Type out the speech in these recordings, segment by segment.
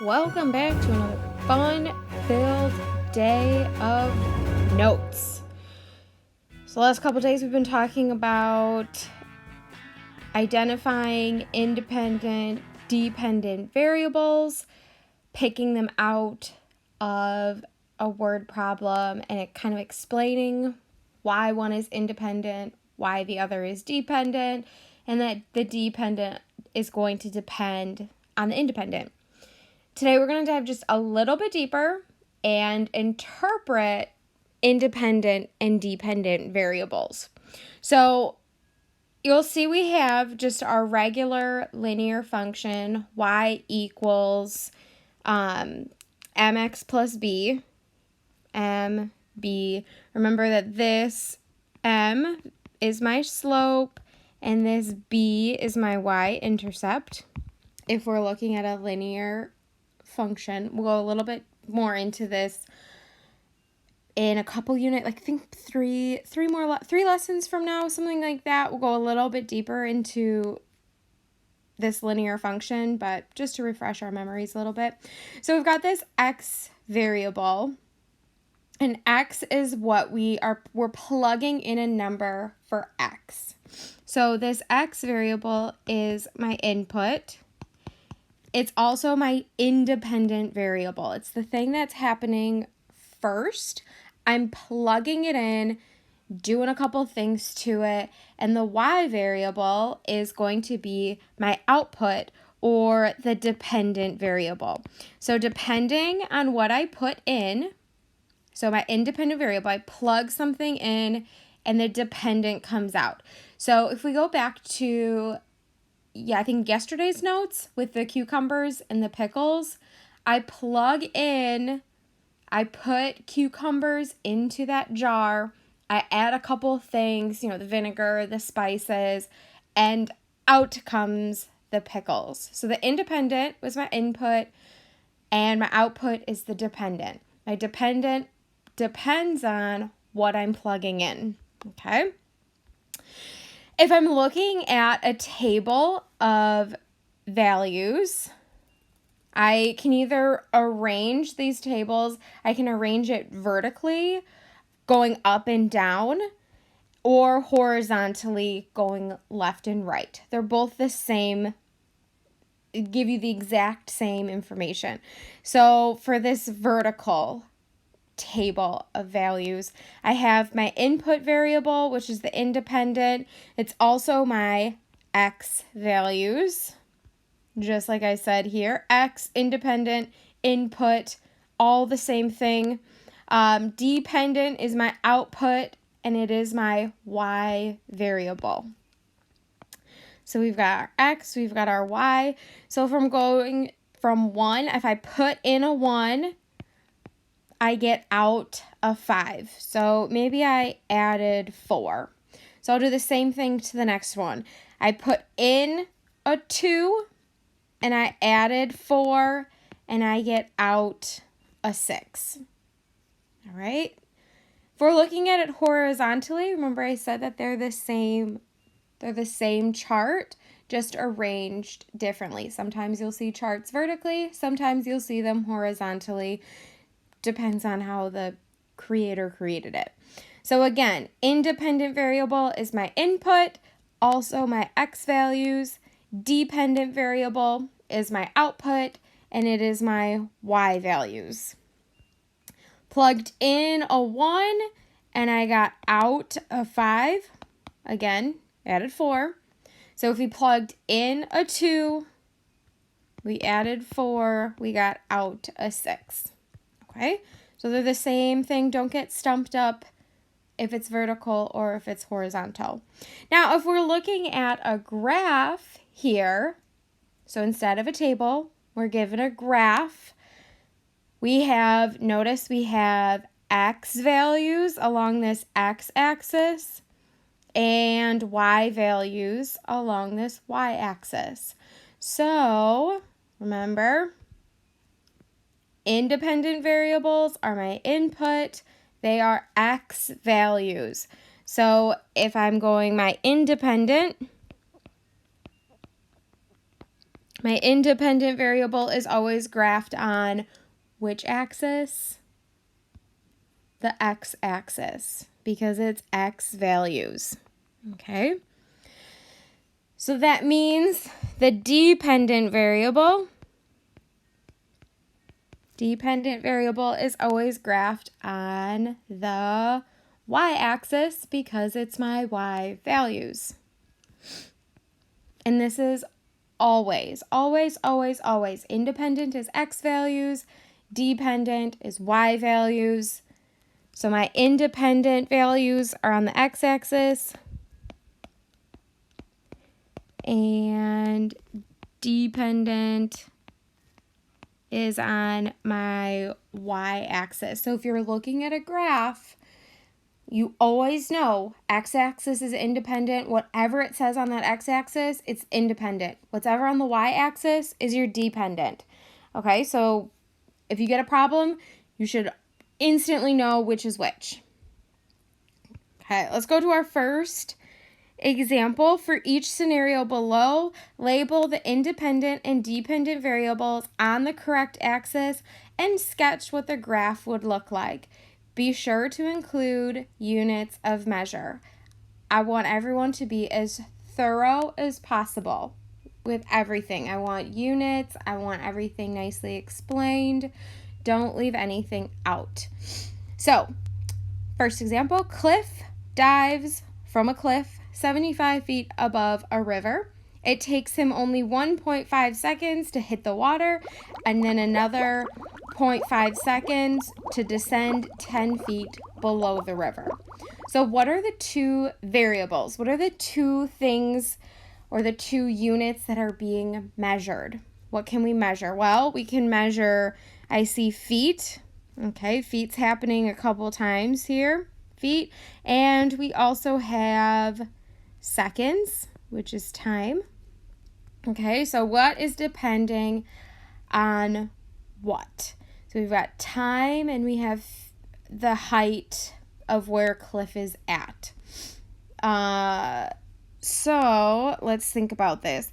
Welcome back to another fun-filled day of notes. So the last couple days we've been talking about identifying independent, dependent variables, picking them out of a word problem, and it kind of explaining why one is independent, why the other is dependent, and that the dependent is going to depend on the independent. Today we're going to dive just a little bit deeper and interpret independent and dependent variables. So you'll see we have just our regular linear function, y equals mx plus b, m, b. Remember that this m is my slope and this b is my y-intercept. If we're looking at a linear function, we'll go a little bit more into this in a couple unit, like I think three lessons from now, something like that. We'll go a little bit deeper into this linear function, but just to refresh our memories a little bit. So we've got this x variable, and x is what we're plugging in a number for x. So this x variable is my input. It's also my independent variable. It's the thing that's happening first. I'm plugging it in, doing a couple things to it, and the y variable is going to be my output or the dependent variable. So depending on what I put in, so my independent variable, I plug something in and the dependent comes out. So if we go back to I think yesterday's notes with the cucumbers and the pickles, I put cucumbers into that jar. I add a couple things, the vinegar, the spices, and out comes the pickles. So the independent was my input and my output is the dependent. My dependent depends on what I'm plugging in, okay? If I'm looking at a table of values, I can either arrange these tables, I can arrange it vertically, going up and down, or horizontally, going left and right. They're both the same, give you the exact same information. So for this vertical table of values, I have my input variable, which is the independent. It's also my x values, just like I said here. X, independent, input, all the same thing. Dependent is my output, and it is my y variable. So we've got our x, we've got our y. So if I'm going from 1, if I put in a 1, I get out a 5. So maybe I added 4. So I'll do the same thing to the next one. I put in a 2 and I added 4 and I get out a 6. All right. If we're looking at it horizontally, remember I said that they're the same chart, just arranged differently. Sometimes you'll see charts vertically, sometimes you'll see them horizontally. Depends on how the creator created it. So again, independent variable is my input, also my x values. Dependent variable is my output, and it is my y values. Plugged in a 1, and I got out a 5. Again, added 4. So if we plugged in a 2, we added 4, we got out a 6. Okay, so they're the same thing. Don't get stumped up if it's vertical or if it's horizontal. Now, if we're looking at a graph here, so instead of a table, we're given a graph. Notice we have x values along this x-axis and y values along this y-axis. So, remember, independent variables are my input. They are x values. So if I'm going my independent, My independent variable is always graphed on which axis? The x-axis, because it's x values. Okay? So that means the dependent variable is always graphed on the y-axis because it's my y values. And this is always. Independent is x values, dependent is y values. So my independent values are on the x-axis and dependent is on my y-axis. So if you're looking at a graph, you always know x-axis is independent. Whatever it says on that x-axis, it's independent. Whatever on the y-axis is your dependent. Okay, so if you get a problem, you should instantly know which is which. Okay, let's go to our first example. For each scenario below, label the independent and dependent variables on the correct axis and sketch what the graph would look like. Be sure to include units of measure. I want everyone to be as thorough as possible with everything. I want units. I want everything nicely explained. Don't leave anything out. So, first example, Cliff dives from a cliff 75 feet above a river. It takes him only 1.5 seconds to hit the water and then another 0.5 seconds to descend 10 feet below the river. So what are the two variables? What are the two things or the two units that are being measured? What can we measure? Well, we can measure, I see feet. Okay, feet's happening a couple times here, feet. And we also have seconds, which is time. Okay, so what is depending on what? So we've got time and we have the height of where Cliff is at. So let's think about this.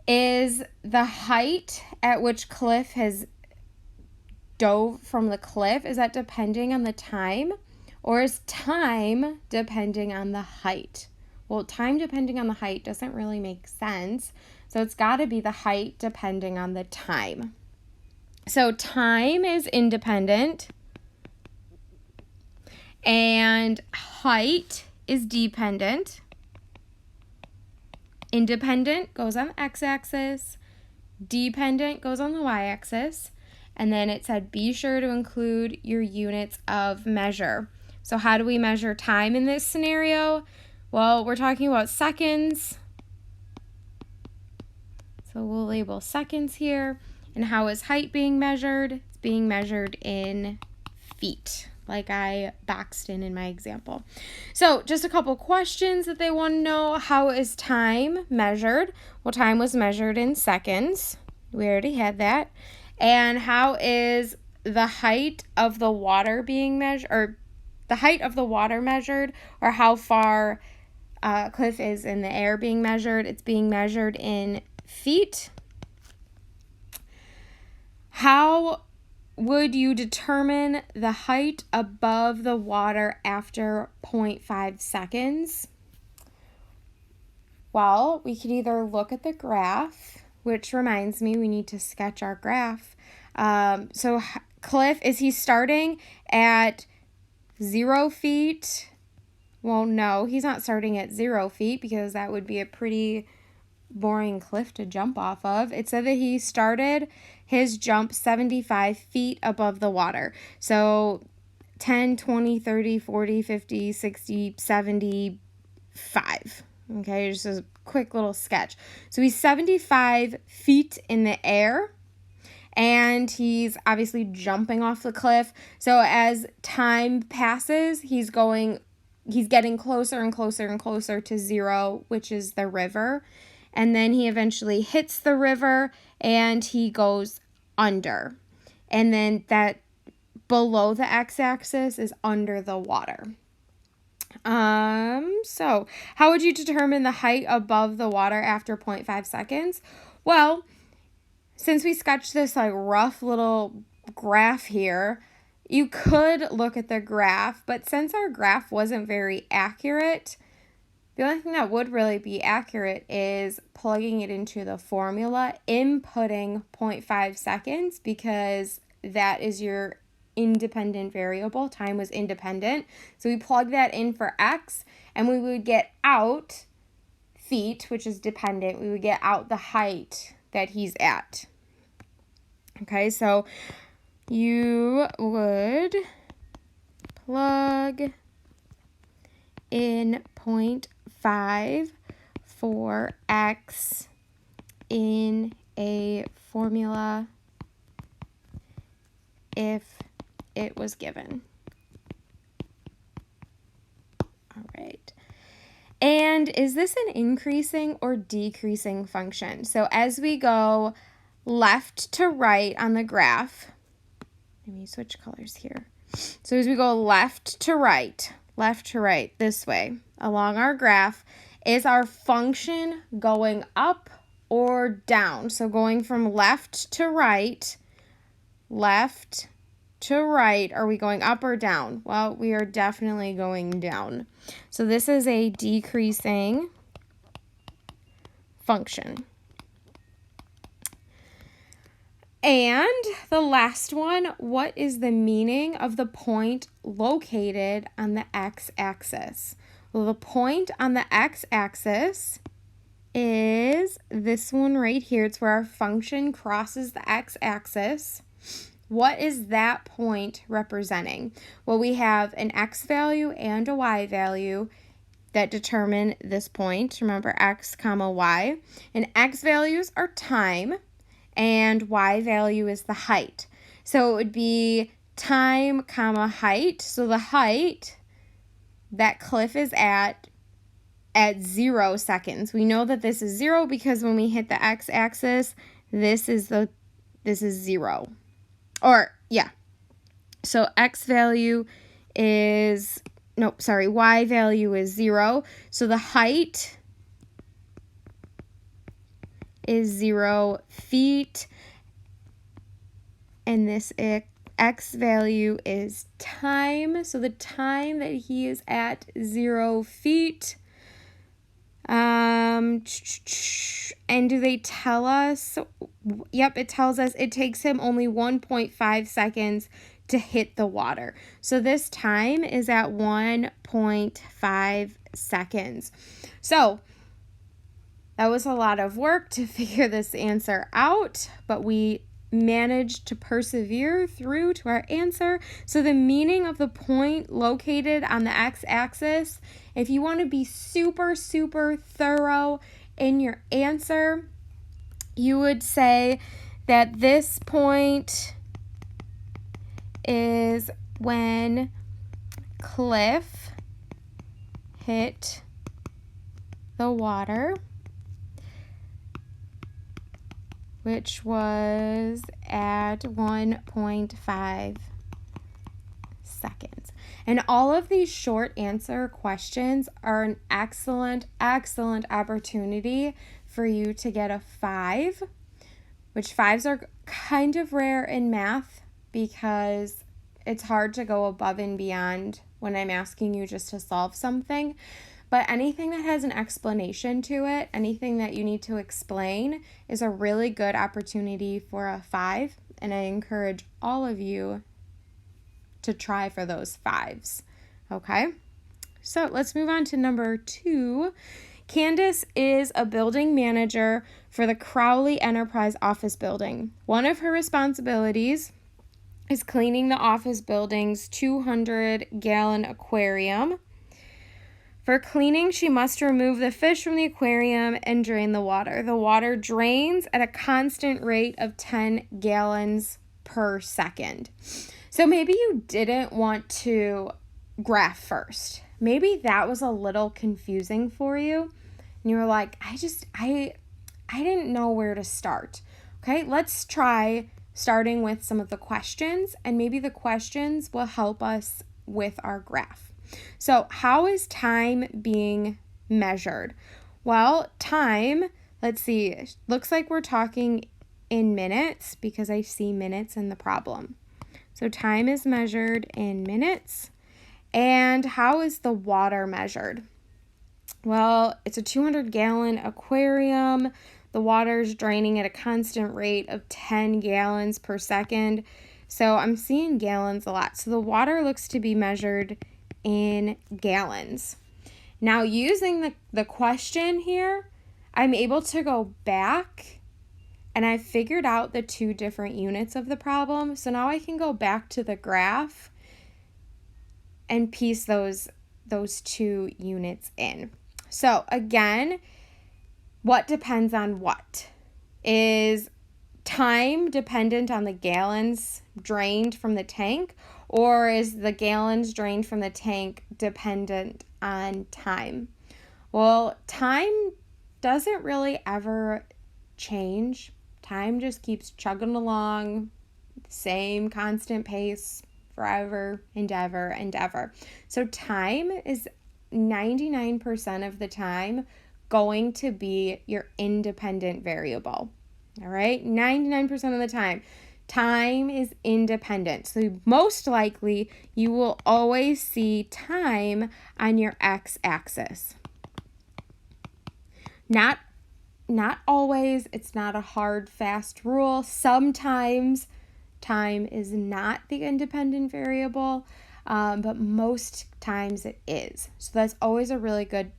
Is the height at which Cliff has dove from the cliff, is that depending on the time? Or is time depending on the height? Well, time depending on the height doesn't really make sense. So it's got to be the height depending on the time. So time is independent and height is dependent. Independent goes on the x-axis, dependent goes on the y-axis, and then it said be sure to include your units of measure. So how do we measure time in this scenario? Well, we're talking about seconds. So we'll label seconds here. And how is height being measured? It's being measured in feet, like I boxed in my example. So just a couple questions that they want to know. How is time measured? Well, time was measured in seconds. We already had that. And how is the height of the water being measured, or the height of the water measured, or how far Cliff is in the air being measured? It's being measured in feet. How would you determine the height above the water after 0.5 seconds? Well, we could either look at the graph, which reminds me we need to sketch our graph. So Cliff, is he starting at 0 feet? Well, no, he's not starting at 0 feet because that would be a pretty boring cliff to jump off of. It said that he started his jump 75 feet above the water. So 10, 20, 30, 40, 50, 60, 75. Okay, just a quick little sketch. So he's 75 feet in the air and he's obviously jumping off the cliff. So as time passes, he's getting closer and closer and closer to 0, which is the river. And then he eventually hits the river and he goes under. And then that below the x-axis is under the water. So how would you determine the height above the water after 0.5 seconds? Well, since we sketched this like rough little graph here, you could look at the graph, but since our graph wasn't very accurate, the only thing that would really be accurate is plugging it into the formula, inputting 0.5 seconds, because that is your independent variable. Time was independent. So we plug that in for X, and we would get out feet, which is dependent. We would get out the height that he's at. Okay, so you would plug in 0.5 for X in a formula if it was given. All right. And is this an increasing or decreasing function? So as we go left to right on the graph, let me switch colors here. So as we go left to right, this way along our graph, is our function going up or down? So going from left to right, are we going up or down? Well, we are definitely going down. So this is a decreasing function. And the last one, what is the meaning of the point located on the x-axis? Well, the point on the x-axis is this one right here. It's where our function crosses the x-axis. What is that point representing? Well, we have an x value and a y value that determine this point. Remember, x comma y. And x values are time, and y value is the height. So it would be time comma height. So the height that Cliff is at 0 seconds. We know that this is 0 because when we hit the x-axis, this is 0. Or yeah. So y value is 0. So the height is 0 feet, and this x value is time. So the time that he is at 0 feet. And do they tell us? Yep, it tells us it takes him only 1.5 seconds to hit the water. So this time is at 1.5 seconds. So that was a lot of work to figure this answer out, but we managed to persevere through to our answer. So the meaning of the point located on the x-axis, if you want to be super, super thorough in your answer, you would say that this point is when Cliff hit the water, which was at 1.5 seconds. And all of these short answer questions are an excellent, excellent opportunity for you to get a 5, which 5s are kind of rare in math because it's hard to go above and beyond when I'm asking you just to solve something. But anything that has an explanation to it, anything that you need to explain, is a really good opportunity for a 5. And I encourage all of you to try for those 5s. Okay? So let's move on to number 2. Candace is a building manager for the Crowley Enterprise office building. One of her responsibilities is cleaning the office building's 200-gallon aquarium. For cleaning, she must remove the fish from the aquarium and drain the water. The water drains at a constant rate of 10 gallons per second. So maybe you didn't want to graph first. Maybe that was a little confusing for you. And you were like, I didn't know where to start. Okay, let's try starting with some of the questions, and maybe the questions will help us with our graph. So how is time being measured? Well, time, let's see, looks like we're talking in minutes because I see minutes in the problem. So time is measured in minutes. And how is the water measured? Well, it's a 200-gallon aquarium. The water is draining at a constant rate of 10 gallons per second. So I'm seeing gallons a lot. So the water looks to be measured in gallons. Now, using the question here, I'm able to go back and I figured out the two different units of the problem. So now I can go back to the graph and piece those two units in. So again, what depends on what? Is time dependent on the gallons drained from the tank, or is the gallons drained from the tank dependent on time? Well, time doesn't really ever change. Time just keeps chugging along, same constant pace forever and ever and ever. So time is 99% of the time going to be your independent variable. All right, 99% of the time is independent. So most likely you will always see time on your x-axis. Not always. It's not a hard, fast rule. Sometimes time is not the independent variable, but most times it is. So that's always a really good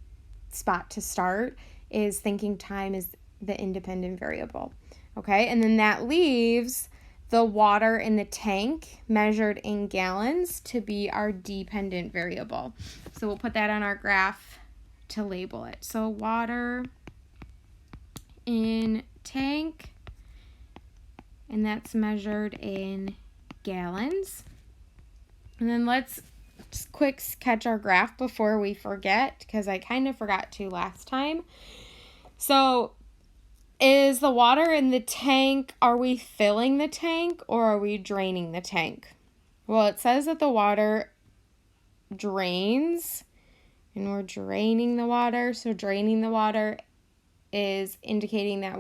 spot to start, is thinking time is the independent variable. Okay, and then that leaves the water in the tank measured in gallons to be our dependent variable. So we'll put that on our graph to label it. So water in tank, and that's measured in gallons. And then let's just quick sketch our graph before we forget, because I kind of forgot to last time. So is the water in the tank, are we filling the tank or are we draining the tank? Well, it says that the water drains, and we're draining the water. So draining the water is indicating that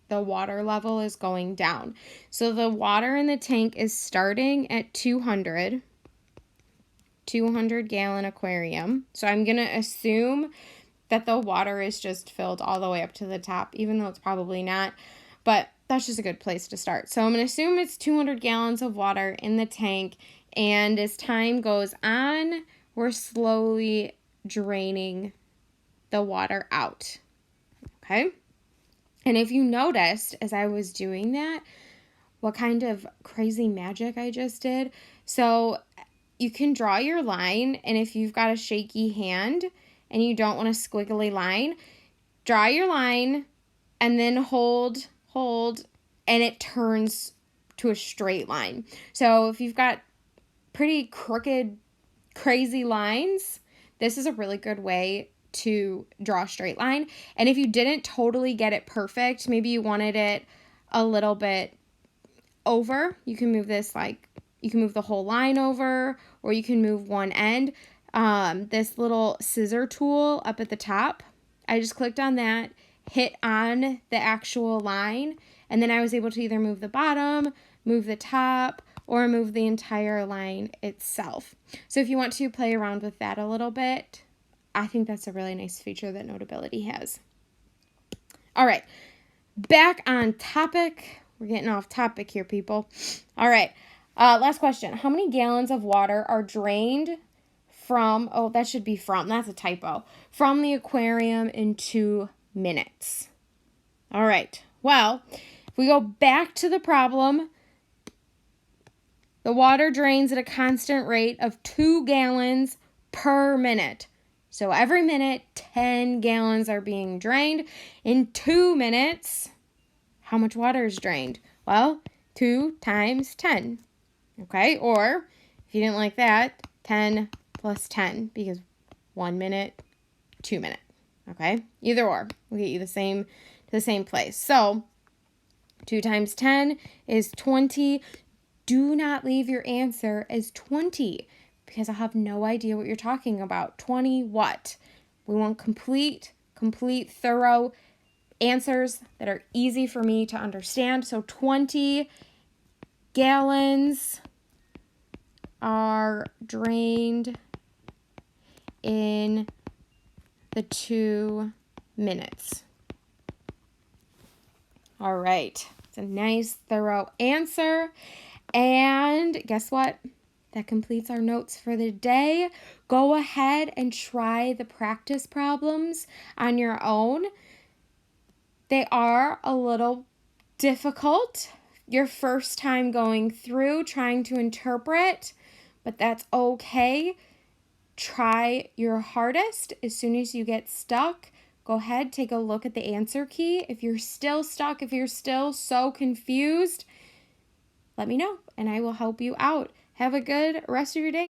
the water level is going down. So the water in the tank is starting at 200 gallon aquarium. So I'm going to assume that the water is just filled all the way up to the top, even though it's probably not, but that's just a good place to start. So I'm going to assume it's 200 gallons of water in the tank, and as time goes on, we're slowly draining the water out. Okay? And if you noticed, as I was doing that, what kind of crazy magic I just did. So you can draw your line, and if you've got a shaky hand and you don't want a squiggly line, draw your line and then hold, and it turns to a straight line. So if you've got pretty crooked, crazy lines, this is a really good way to draw a straight line. And if you didn't totally get it perfect, maybe you wanted it a little bit over, you can move this, like, you can move the whole line over, or you can move one end. This little scissor tool up at the top, I just clicked on that, hit on the actual line, and then I was able to either move the bottom, move the top, or move the entire line itself. So if you want to play around with that a little bit, I think that's a really nice feature that Notability has. All right, back on topic. We're getting off topic here, people. All right, last question. How many gallons of water are drained from, that should be from, that's a typo, from the aquarium in 2 minutes? All right, well, if we go back to the problem, the water drains at a constant rate of 2 gallons per minute. So every minute, 10 gallons are being drained. In 2 minutes, how much water is drained? Well, 2 times 10. Okay, or if you didn't like that, 10 plus 10, because 1 minute, 2 minutes. Okay, either or will get you to the same place. So 2 times 10 is 20. Do not leave your answer as 20, because I'll have no idea what you're talking about. 20 what? We want complete, thorough answers that are easy for me to understand. So 20 gallons are drained in the 2 minutes. All right. It's a nice, thorough answer. And guess what? That completes our notes for the day. Go ahead and try the practice problems on your own. They are a little difficult your first time going through trying to interpret, but that's okay. Try your hardest. As soon as you get stuck, go ahead, take a look at the answer key. If you're still stuck, if you're still so confused, let me know and I will help you out. Have a good rest of your day.